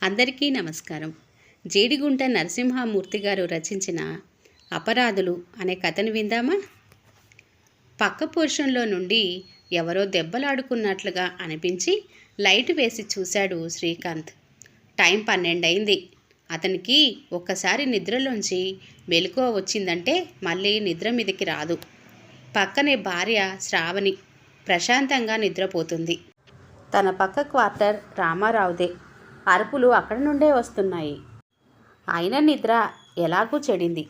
అందరికీ నమస్కారం. జేడిగుంట నరసింహమూర్తి గారు రచించిన అపరాధులు అనే కథను విందామా? పక్క పోర్షన్లో నుండి ఎవరో దెబ్బలాడుకున్నట్లుగా అనిపించి లైట్ వేసి చూశాడు శ్రీకాంత్. టైం 12 అయింది. అతనికి ఒక్కసారి నిద్రలోంచి మెలకువ వచ్చిందంటే మళ్ళీ నిద్ర మీదకి రాదు. పక్కనే భార్య శ్రావణి ప్రశాంతంగా నిద్రపోతుంది. తన పక్క క్వార్టర్ రామారావుదే. అరుపులు అక్కడి నుండే వస్తున్నాయి. అయిన నిద్ర ఎలాగూ చెడింది.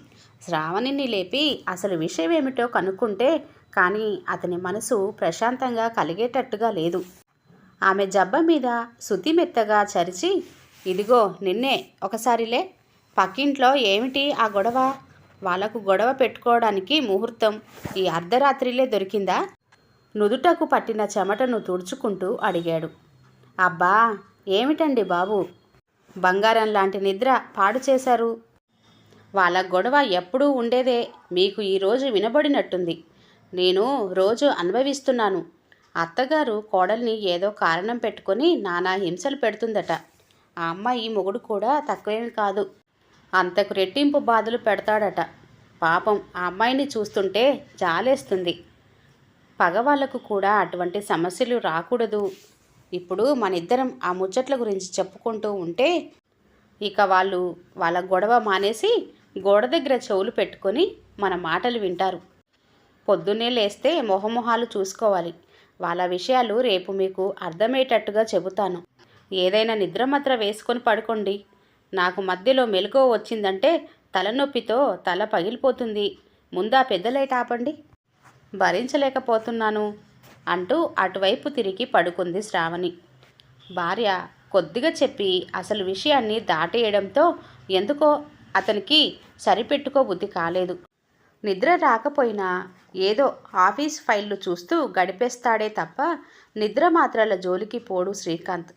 శ్రావణిని లేపి అసలు విషయం ఏమిటో కనుక్కుంటే కానీ అతని మనసు ప్రశాంతంగా కలిగేటట్టుగా లేదు. ఆమె జబ్బ మీద శుద్ధి మెత్తగా చరిచి, ఇదిగో నిన్నే ఒకసారిలే. పక్కింట్లో ఏమిటి ఆ గొడవ? వాళ్లకు గొడవ పెట్టుకోవడానికి ముహూర్తం ఈ అర్ధరాత్రిలే దొరికిందా? నుదుటకు పట్టిన చెమటను తుడుచుకుంటూ అడిగాడు. అబ్బా, ఏమిటండి బాబు, బంగారం లాంటి నిద్ర పాడు చేశారు. వాళ్ళ గొడవ ఎప్పుడూ ఉండేదే. మీకు ఈరోజు వినబడినట్టుంది. నేను రోజు అనుభవిస్తున్నాను. అత్తగారు కోడల్ని ఏదో కారణం పెట్టుకొని నానా హింసలు పెడుతుందట. ఆ అమ్మాయి మొగుడు కూడా తక్కువేమి కాదు. అంతకు రెట్టింపు బాధలు పెడతాడట. పాపం ఆ అమ్మాయిని చూస్తుంటే జాలేస్తుంది. పగవాళ్లకు కూడా అటువంటి సమస్యలు రాకూడదు. ఇప్పుడు మనిద్దరం ఆ ముచ్చట్ల గురించి చెప్పుకుంటూ ఉంటే ఇక వాళ్ళ గొడవ మానేసి గోడ దగ్గర చెవులు పెట్టుకొని మన మాటలు వింటారు. పొద్దున్నే లేస్తే మొహమొహాలు చూసుకోవాలి. వాళ్ళ విషయాలు రేపు మీకు అర్థమయ్యేటట్టుగా చెబుతాను. ఏదైనా నిద్రమాత్ర వేసుకొని పడుకోండి. నాకు మధ్యలో మెలకువ వచ్చిందంటే తలనొప్పితో తల పగిలిపోతుంది. ముందా పెద్దలైట్ ఆపండి. భరించలేకపోతున్నాను అంటూ అటువైపు తిరిగి పడుకుంది శ్రావణి. భార్య కొద్దిగా చెప్పి అసలు విషయాన్ని దాటేయడంతో ఎందుకో అతనికి సరిపెట్టుకోబుద్ధి కాలేదు. నిద్ర రాకపోయినా ఏదో ఆఫీస్ ఫైళ్లు చూస్తూ గడిపేస్తాడే తప్ప నిద్ర మాత్రాల జోలికి పోడు శ్రీకాంత్.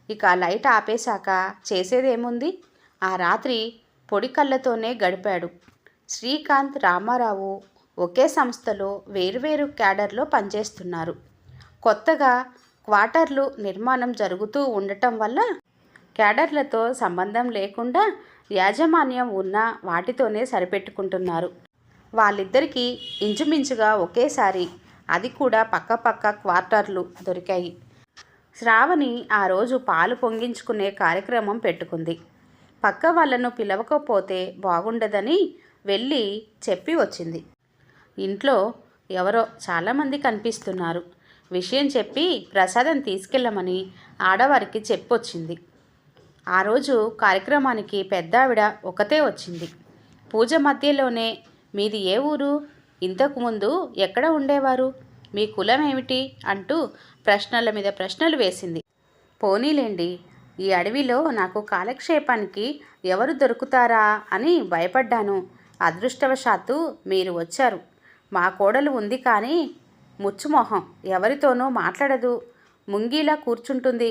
ఇక లైట్ ఆపేశాక చేసేదేముంది? ఆ రాత్రి పొడి కళ్ళతోనే గడిపాడు. శ్రీకాంత్, రామారావు ఒకే సంస్థలో వేర్వేరు క్యాడర్లో పనిచేస్తున్నారు. కొత్తగా క్వార్టర్లు నిర్మాణం జరుగుతూ ఉండటం వల్ల క్యాడర్లతో సంబంధం లేకుండా యాజమాన్యం ఉన్న వాటితోనే సరిపెట్టుకుంటున్నారు. వాళ్ళిద్దరికీ ఇంచుమించుగా ఒకేసారి, అది కూడా పక్కపక్క క్వార్టర్లు దొరికాయి. శ్రావణి ఆ రోజు పాలు పొంగించుకునే కార్యక్రమం పెట్టుకుంది. పక్క వాళ్ళను పిలవకపోతే బాగుండదని వెళ్ళి చెప్పి వచ్చింది. ఇంట్లో ఎవరో చాలామంది కనిపిస్తున్నారు. విషయం చెప్పి ప్రసాదం తీసుకెళ్ళమని ఆడవారికి చెప్పొచ్చింది. ఆ రోజు కార్యక్రమానికి పెద్దావిడ ఒకతే వచ్చింది. పూజ మధ్యలోనే మీది ఏ ఊరు? ఇంతకుముందు ఎక్కడ ఉండేవారు? మీ కులం ఏమిటి? అంటూ ప్రశ్నల మీద ప్రశ్నలు వేసింది. పోనీలేండి, ఈ అడవిలో నాకు కాలక్షేపానికి ఎవరు దొరుకుతారా అని భయపడ్డాను. అదృష్టవశాత్తు మీరు వచ్చారు. మా కోడలు ఉంది కానీ ముచ్చుమొహం, ఎవరితోనూ మాట్లాడదు, ముంగీలా కూర్చుంటుంది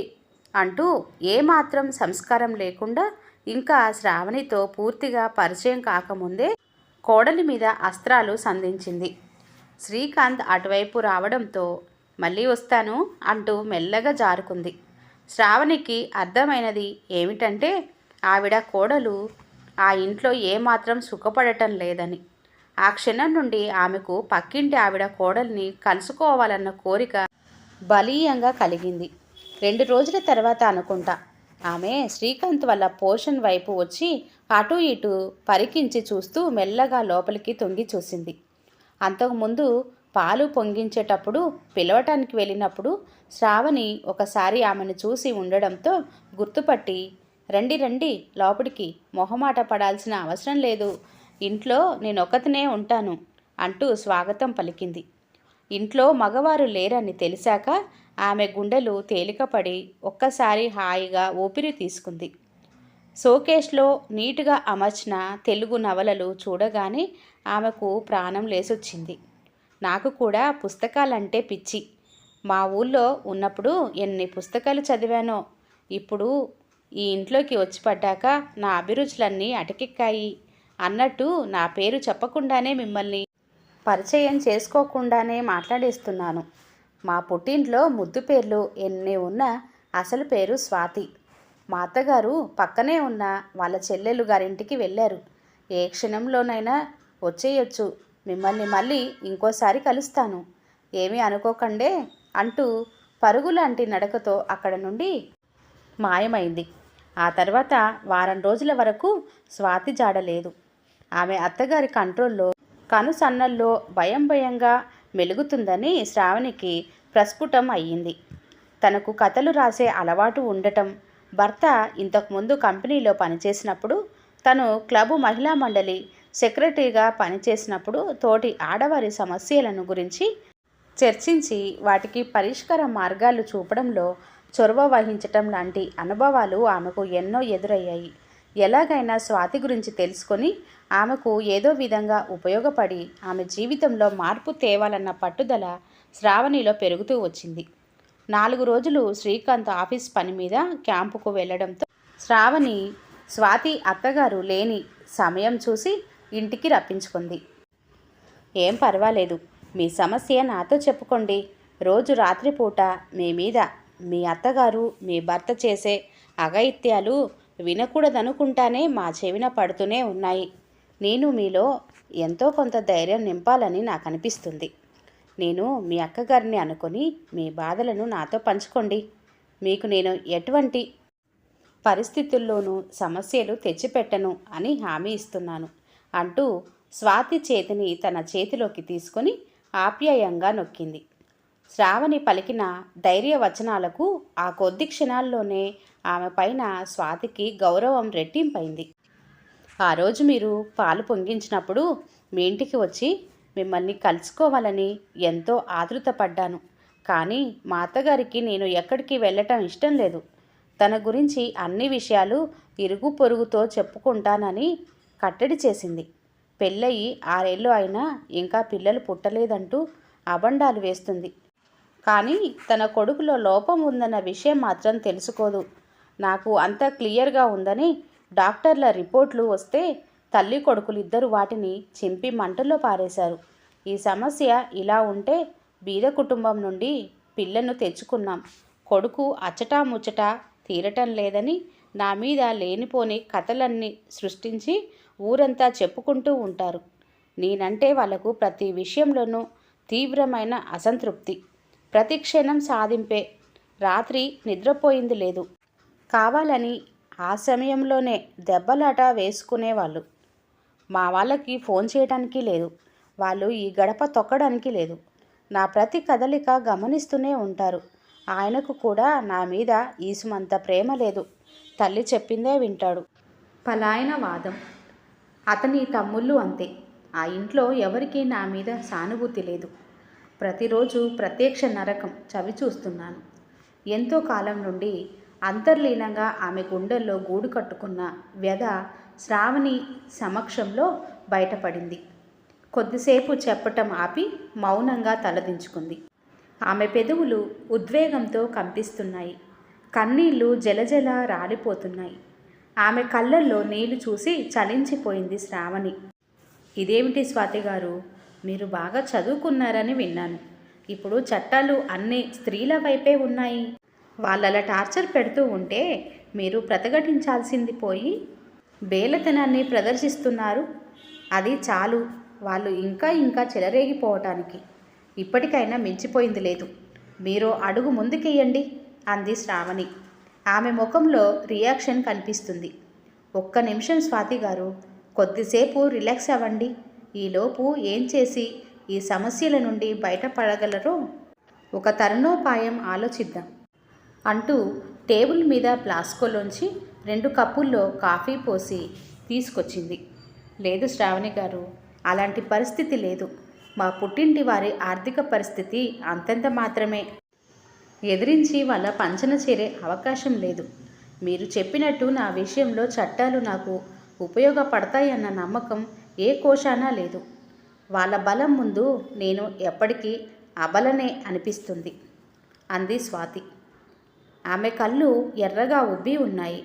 అంటూ ఏమాత్రం సంస్కారం లేకుండా ఇంకా శ్రావణితో పూర్తిగా పరిచయం కాకముందే కోడలి మీద అస్త్రాలు సంధించింది. శ్రీకాంత్ అటువైపు రావడంతో మళ్ళీ వస్తాను అంటూ మెల్లగా జారుకుంది. శ్రావణికి అర్థమైనది ఏమిటంటే ఆవిడ కోడలు ఆ ఇంట్లో ఏమాత్రం సుఖపడటం లేదని. ఆ క్షణం నుండి ఆమెకు పక్కింటి ఆవిడ కోడల్ని కలుసుకోవాలన్న కోరిక బలీయంగా కలిగింది. 2 రోజుల తర్వాత అనుకుంటా ఆమె శ్రీకాంత్ వాళ్ళ పోర్షన్ వైపు వచ్చి అటూ ఇటూ పరికించి చూస్తూ మెల్లగా లోపలికి తొంగి చూసింది. అంతకుముందు పాలు పొంగించేటప్పుడు పిలవటానికి వెళ్ళినప్పుడు శ్రావణి ఒకసారి ఆమెను చూసి ఉండడంతో గుర్తుపట్టి, రండి రండి లోపలికి, మొహమాట పడాల్సిన అవసరం లేదు, ఇంట్లో నేనొక్కతినే ఉంటాను అంటూ స్వాగతం పలికింది. ఇంట్లో మగవారు లేరని తెలిసాక ఆమె గుండెలు తేలికపడి ఒక్కసారి హాయిగా ఊపిరి తీసుకుంది. షోకేస్లో నీటుగా అమర్చిన తెలుగు నవలలు చూడగానే ఆమెకు ప్రాణం లేసొచ్చింది. నాకు కూడా పుస్తకాలంటే పిచ్చి. మా ఊళ్ళో ఉన్నప్పుడు ఎన్ని పుస్తకాలు చదివానో. ఇప్పుడు ఈ ఇంట్లోకి వచ్చి పడ్డాక నా అభిరుచులన్నీ అటకెక్కాయి. అన్నట్టు నా పేరు చెప్పకుండానే మిమ్మల్ని పరిచయం చేసుకోకుండానే మాట్లాడేస్తున్నాను. మా పుట్టింట్లో ముద్దు పేర్లు ఎన్ని ఉన్నా అసలు పేరు స్వాతి. మా అత్తగారు పక్కనే ఉన్న వాళ్ళ చెల్లెలు గారింటికి వెళ్ళారు. ఏ క్షణంలోనైనా వచ్చేయొచ్చు. మిమ్మల్ని మళ్ళీ ఇంకోసారి కలుస్తాను. ఏమీ అనుకోకండే అంటూ పరుగులాంటి నడకతో అక్కడ నుండి మాయమైంది. ఆ తర్వాత వారం రోజుల వరకు స్వాతి జాడలేదు. ఆమె అత్తగారి కంట్రోల్లో కనుసన్నల్లో భయం భయంగా మెలుగుతుందని శ్రావణికి ప్రస్ఫుటం అయ్యింది. తనకు కథలు రాసే అలవాటు ఉండటం, భర్త ఇంతకుముందు కంపెనీలో పనిచేసినప్పుడు, తను క్లబ్ మహిళా మండలి సెక్రటరీగా పనిచేసినప్పుడు తోటి ఆడవారి సమస్యలను గురించి చర్చించి వాటికి పరిష్కార మార్గాలు చూపడంలో చొరవ వహించటం లాంటి అనుభవాలు ఆమెకు ఎన్నో ఎదురయ్యాయి. ఎలాగైనా స్వాతి గురించి తెలుసుకొని ఆమెకు ఏదో విధంగా ఉపయోగపడి ఆమె జీవితంలో మార్పు తేవాలన్న పట్టుదల శ్రావణిలో పెరుగుతూ వచ్చింది. 4 రోజులు శ్రీకాంత్ ఆఫీస్ పని మీద క్యాంపుకు వెళ్ళడంతో శ్రావణి స్వాతి అత్తగారు లేని సమయం చూసి ఇంటికి రప్పించుకుంది. ఏం పర్వాలేదు, మీ సమస్య నాతో చెప్పుకోండి. రోజు రాత్రిపూట మీ మీద మీ అత్తగారు మీ భర్త చేసే అఘాయిత్యాలు వినకూడదనుకుంటానే మా చెవిన పడుతూనే ఉన్నాయి. నేను మీలో ఎంతో కొంత ధైర్యం నింపాలని నాకు అనిపిస్తుంది. నేను మీ అక్కగారిని అనుకొని మీ బాధలను నాతో పంచుకోండి. మీకు నేను ఎటువంటి పరిస్థితుల్లోనూ సమస్యలు తెచ్చిపెట్టను అని హామీ ఇస్తున్నాను అంటూ స్వాతి చేతిని తన చేతిలోకి తీసుకొని ఆప్యాయంగా నొక్కింది. శ్రావణి పలికిన ధైర్య వచనాలకు ఆ కొద్ది క్షణాల్లోనే ఆమె పైన స్వాతికి గౌరవం రెట్టింపైంది. ఆ రోజు మీరు పాలు పొంగించినప్పుడు మీ ఇంటికి వచ్చి మిమ్మల్ని కలుసుకోవాలని ఎంతో ఆతృతపడ్డాను. కానీ మా అత్తగారికి నేను ఎక్కడికి వెళ్ళటం ఇష్టం లేదు. తన గురించి అన్ని విషయాలు ఇరుగు పొరుగుతో చెప్పుకుంటానని కట్టడి చేసింది. పెళ్ళయి 6 ఏళ్ళు అయినా ఇంకా పిల్లలు పుట్టలేదంటూ అబండాలు వేస్తుంది. కానీ తన కొడుకులో లోపం ఉందన్న విషయం మాత్రం తెలుసుకోదు. నాకు అంత క్లియర్గా ఉందని డాక్టర్ల రిపోర్ట్లు వస్తే తల్లి కొడుకులు ఇద్దరు వాటిని చింపి మంటల్లో పారేశారు. ఈ సమస్య ఇలా ఉంటే బీద కుటుంబం నుండి పిల్లను తెచ్చుకున్నాం. కొడుకు అచ్చటా ముచ్చటా తీరటం లేదని నా మీద లేనిపోని కథలన్నీ సృష్టించి ఊరంతా చెప్పుకుంటూ ఉంటారు. నేనంటే వాళ్లకు ప్రతి విషయంలోనూ తీవ్రమైన అసంతృప్తి. ప్రతి క్షణం సాధింపే. రాత్రి నిద్రపోయింది లేదు. కావాలని ఆ సమయంలోనే దెబ్బలాట వేసుకునేవాళ్ళు. మా వాళ్ళకి ఫోన్ చేయడానికి లేదు. వాళ్ళు ఈ గడప తొక్కడానికి లేదు. నా ప్రతి కదలిక గమనిస్తూనే ఉంటారు. ఆయనకు కూడా నా మీద ఈసుమంత ప్రేమ లేదు. తల్లి చెప్పిందే వింటాడు. పలాయన వాదం. అతని తమ్ముళ్ళు అంతే. ఆ ఇంట్లో ఎవరికీ నా మీద సానుభూతి లేదు. ప్రతిరోజు ప్రత్యక్ష నరకం చవి చూస్తున్నాను. ఎంతో కాలం నుండి అంతర్లీనంగా ఆమె గుండెల్లో గూడు కట్టుకున్న వ్యధ శ్రావణి సమక్షంలో బయటపడింది. కొద్దిసేపు చెప్పటం ఆపి మౌనంగా తలదించుకుంది. ఆమె పెదవులు ఉద్వేగంతో కంపిస్తున్నాయి. కన్నీళ్లు జలజల రాలిపోతున్నాయి. ఆమె కళ్ళల్లో నీళ్లు చూసి చలించిపోయింది శ్రావణి. ఇదేమిటి స్వాతి గారు, మీరు బాగా చదువుకున్నారని విన్నాను. ఇప్పుడు చట్టాలు అన్నీ స్త్రీల వైపే ఉన్నాయి. వాళ్ళలా టార్చర్ పెడుతూ ఉంటే మీరు ప్రతిఘటించాల్సింది పోయి బేలతనాన్ని ప్రదర్శిస్తున్నారు. అది చాలు వాళ్ళు ఇంకా చెలరేగిపోవటానికి. ఇప్పటికైనా మించిపోయింది లేదు. మీరు అడుగు ముందుకెయ్యండి అంది శ్రావణి. ఆమె ముఖంలో రియాక్షన్ కనిపిస్తుంది. ఒక్క నిమిషం స్వాతి గారు, కొద్దిసేపు రిలాక్స్ అవ్వండి. ఈలోపు ఏం చేసి ఈ సమస్యల నుండి బయటపడగలరో ఒక తరుణోపాయం ఆలోచిద్దాం అంటూ టేబుల్ మీద ఫ్లాస్కోలోంచి 2 కప్పుల్లో కాఫీ పోసి తీసుకొచ్చింది. లేదు శ్రావణి గారు, అలాంటి పరిస్థితి లేదు. మా పుట్టింటి వారి ఆర్థిక పరిస్థితి అంతంత మాత్రమే. ఎదిరించి వాళ్ళ పంచన చేరే అవకాశం లేదు. మీరు చెప్పినట్టు నా విషయంలో చట్టాలు నాకు ఉపయోగపడతాయన్న నమ్మకం ఏ కోశానా లేదు. వాళ్ళ బలం ముందు నేను ఎప్పటికీ అబలనే అనిపిస్తుంది అంది స్వాతి. ఆమె కళ్ళు ఎర్రగా ఉబ్బి ఉన్నాయి.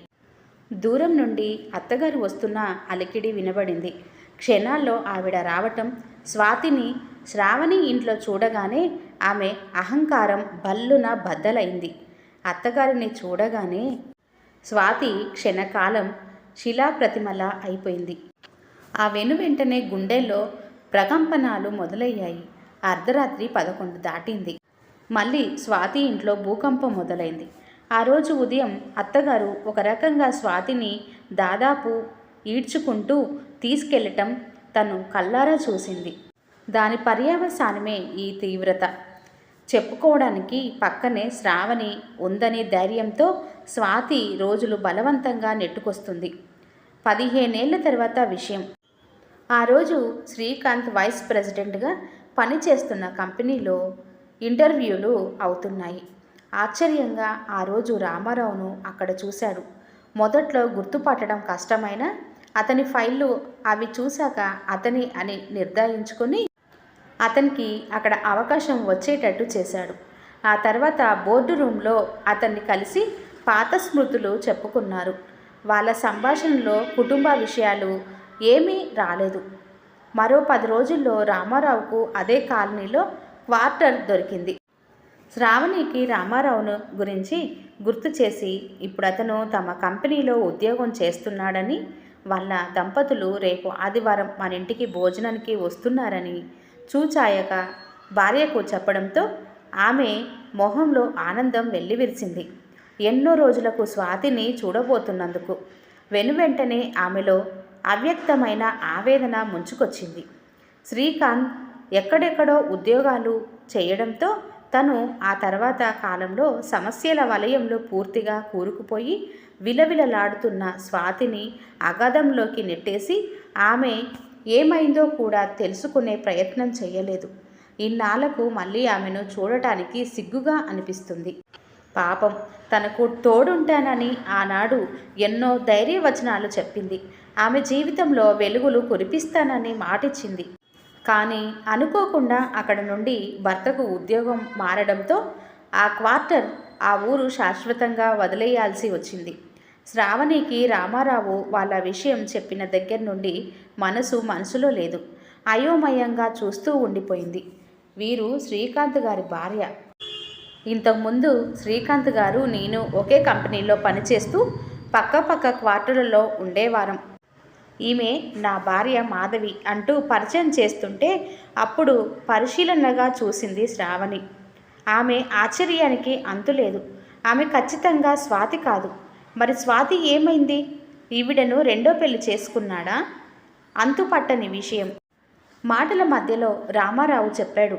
దూరం నుండి అత్తగారు వస్తున్న అలికిడి వినబడింది. క్షణాల్లో ఆవిడ రావటం స్వాతిని శ్రావణి ఇంట్లో చూడగానే ఆమె అహంకారం బల్లున బద్దలైంది. అత్తగారిని చూడగానే స్వాతి క్షణకాలం శిలాప్రతిమలా అయిపోయింది. ఆ వెనువెంటనే గుండెల్లో ప్రకంపనాలు మొదలయ్యాయి. అర్ధరాత్రి 11 దాటింది. మళ్ళీ స్వాతి ఇంట్లో భూకంపం మొదలైంది. ఆ రోజు ఉదయం అత్తగారు ఒక రకంగా స్వాతిని దాదాపు ఈడ్చుకుంటూ తీసుకెళ్లటం తను కళ్ళారా చూసింది. దాని పర్యవసానమే ఈ తీవ్రత. చెప్పుకోవడానికి పక్కనే శ్రావణి ఉందనే ధైర్యంతో స్వాతి రోజులు బలవంతంగా నెట్టుకొస్తుంది. 15 ఏళ్ల తర్వాత విషయం. ఆ రోజు శ్రీకాంత్ వైస్ ప్రెసిడెంట్గా పనిచేస్తున్న కంపెనీలో ఇంటర్వ్యూలు అవుతున్నాయి. ఆశ్చర్యంగా ఆ రోజు రామారావును అక్కడ చూశాడు. మొదట్లో గుర్తుపట్టడం కష్టమైనా అతని ఫైళ్ళు అవి చూశాక అతని అని నిర్ధారించుకొని అతనికి అక్కడ అవకాశం వచ్చేటట్టు చేశాడు. ఆ తర్వాత బోర్డు రూమ్లో అతన్ని కలిసి పాత స్మృతులు చెప్పుకున్నారు. వాళ్ళ సంభాషణలో కుటుంబ విషయాలు ఏమీ రాలేదు. మరో 10 రోజుల్లో రామారావుకు అదే కాలనీలో క్వార్టర్ దొరికింది. శ్రావణికి రామారావును గురించి గుర్తు చేసి ఇప్పుడు అతను తమ కంపెనీలో ఉద్యోగం చేస్తున్నాడని, వాళ్ళ దంపతులు రేపు ఆదివారం మన ఇంటికి భోజనానికి వస్తున్నారని చూచాయక భార్యకు చెప్పడంతో ఆమె మొహంలో ఆనందం వెల్లివిరిసింది. ఎన్నో రోజులకు స్వాతిని చూడబోతున్నందుకు. వెనువెంటనే ఆమెలో అవ్యక్తమైన ఆవేదన ముంచుకొచ్చింది. శ్రీకాంత్ ఎక్కడెక్కడో ఉద్యోగాలు చేయడంతో తను ఆ తర్వాత కాలంలో సమస్యల వలయంలో పూర్తిగా కూరుకుపోయి విలవిలలాడుతున్న స్వాతిని అగాధంలోకి నెట్టేసి ఆమె ఏమైందో కూడా తెలుసుకునే ప్రయత్నం చేయలేదు. ఇన్నాళ్లకు మళ్ళీ ఆమెను చూడటానికి సిగ్గుగా అనిపిస్తుంది. పాపం, తనకు తోడుంటానని ఆనాడు ఎన్నో ధైర్యవచనాలు చెప్పింది. ఆమె జీవితంలో వెలుగులు కురిపిస్తానని మాటిచ్చింది. కానీ అనుకోకుండా అక్కడ నుండి భర్తకు ఉద్యోగం మారడంతో ఆ క్వార్టర్, ఆ ఊరు శాశ్వతంగా వదిలేయాల్సి వచ్చింది. శ్రావణికి రామారావు వాళ్ళ విషయం చెప్పిన దగ్గర నుండి మనసులో లేదు. అయోమయంగా చూస్తూ ఉండిపోయింది. వీరు శ్రీకాంత్ గారి భార్య. ఇంతకుముందు శ్రీకాంత్ గారు నేను ఒకే కంపెనీలో పనిచేస్తూ పక్క క్వార్టర్లలో ఉండేవారం. ఈమె నా భార్య మాధవి అంటూ పరిచయం చేస్తుంటే అప్పుడు పరిశీలనగా చూసింది శ్రావణి. ఆమె ఆశ్చర్యానికి అంతులేదు. ఆమె ఖచ్చితంగా స్వాతి కాదు. మరి స్వాతి ఏమైంది? ఈవిడను రెండో పెళ్లి చేసుకున్నాడా? అంతుపట్టని విషయం. మాటల మధ్యలో రామారావు చెప్పాడు,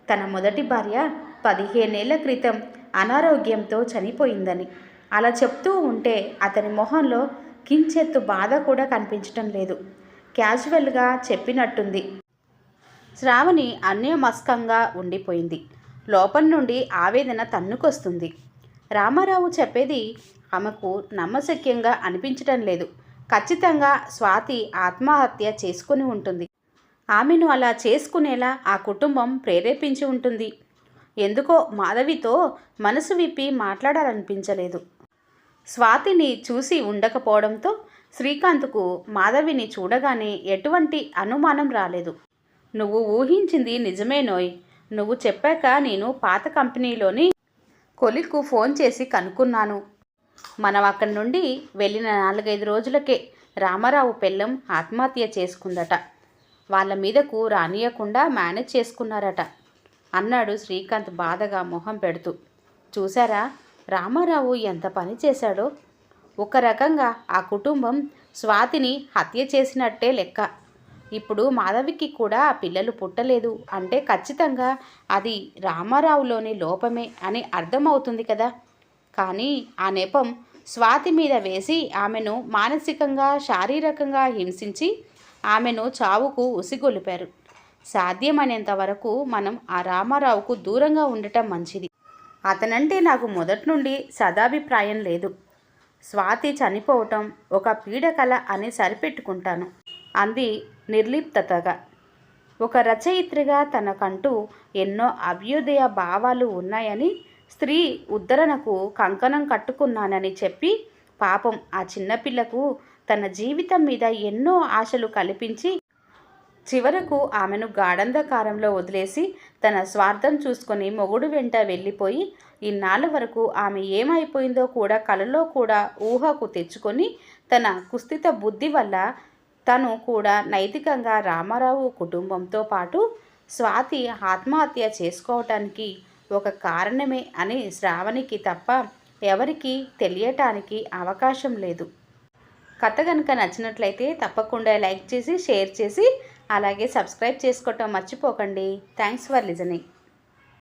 తన మొదటి భార్య 15 ఏళ్ల క్రితం అనారోగ్యంతో చనిపోయిందని. అలా చెప్తూ ఉంటే అతని మొహంలో కించెత్తు బాధ కూడా కనిపించటం లేదు. క్యాజువల్గా చెప్పినట్టుంది. శ్రావణి అన్యమస్కంగా ఉండిపోయింది. లోపల నుండి ఆవేదన తన్నుకొస్తుంది. రామారావు చెప్పేది ఆమెకు నమ్మశక్యంగా అనిపించటం లేదు. ఖచ్చితంగా స్వాతి ఆత్మహత్య చేసుకుని ఉంటుంది. ఆమెను అలా చేసుకునేలా ఆ కుటుంబం ప్రేరేపించి ఉంటుంది. ఎందుకో మాధవితో మనసు విప్పి మాట్లాడాలనిపించలేదు. స్వాతిని చూసి ఉండకపోవడంతో శ్రీకాంత్కు మాధవిని చూడగానే ఎటువంటి అనుమానం రాలేదు. నువ్వు ఊహించింది నిజమేనోయ్. నువ్వు చెప్పాక నేను పాత కంపెనీలోని కొలిక్కు ఫోన్ చేసి కనుక్కున్నాను. మనం అక్కడి నుండి వెళ్ళిన 4-5 రోజులకే రామారావు పెళ్ళం ఆత్మహత్య చేసుకుందట. వాళ్ళ మీదకు రానియకుండా మేనేజ్ చేసుకున్నారట అన్నాడు శ్రీకాంత్ బాధగా మొహం పెడుతూ. చూసారా రామారావు ఎంత పని చేశాడో. ఒక రకంగా ఆ కుటుంబం స్వాతిని హత్య చేసినట్టే లెక్క. ఇప్పుడు మాధవికి కూడా పిల్లలు పుట్టలేదు అంటే ఖచ్చితంగా అది రామారావులోని లోపమే అని అర్థమవుతుంది కదా. కానీ ఆ నెపం స్వాతి మీద వేసి ఆమెను మానసికంగా శారీరకంగా హింసించి ఆమెను చావుకు ఉసిగొలిపారు. సాధ్యమైనంత వరకు మనం ఆ రామారావుకు దూరంగా ఉండటం మంచిది. అతనంటే నాకు మొదటి నుండి సదాభిప్రాయం లేదు. స్వాతి చనిపోవటం ఒక పీడకల అని సరిపెట్టుకుంటాను అంది నిర్లిప్తతగా. ఒక రచయిత్రిగా తనకంటూ ఎన్నో అభ్యుదయ భావాలు ఉన్నాయని, స్త్రీ ఉద్ధరణకు కంకణం కట్టుకున్నానని చెప్పి పాపం ఆ చిన్నపిల్లకు తన జీవితం మీద ఎన్నో ఆశలు కల్పించి చివరకు ఆమెను గాఢంధకారంలో వదిలేసి తన స్వార్థం చూసుకొని మొగుడు వెంట వెళ్ళిపోయి ఇన్నాళ్ళ వరకు ఆమె ఏమైపోయిందో కూడా కలలో కూడా ఊహకు తెచ్చుకొని తన కుస్థిత బుద్ధి వల్ల తను కూడా నైతికంగా రామారావు కుటుంబంతో పాటు స్వాతి ఆత్మహత్య చేసుకోవటానికి ఒక కారణమే అని శ్రావణికి తప్ప ఎవరికీ తెలియటానికి అవకాశం లేదు. కథ కనుక నచ్చినట్లయితే తప్పకుండా లైక్ చేసి షేర్ చేసి అలాగే సబ్స్క్రైబ్ చేసుకోవటం మర్చిపోకండి. Thanks for listening.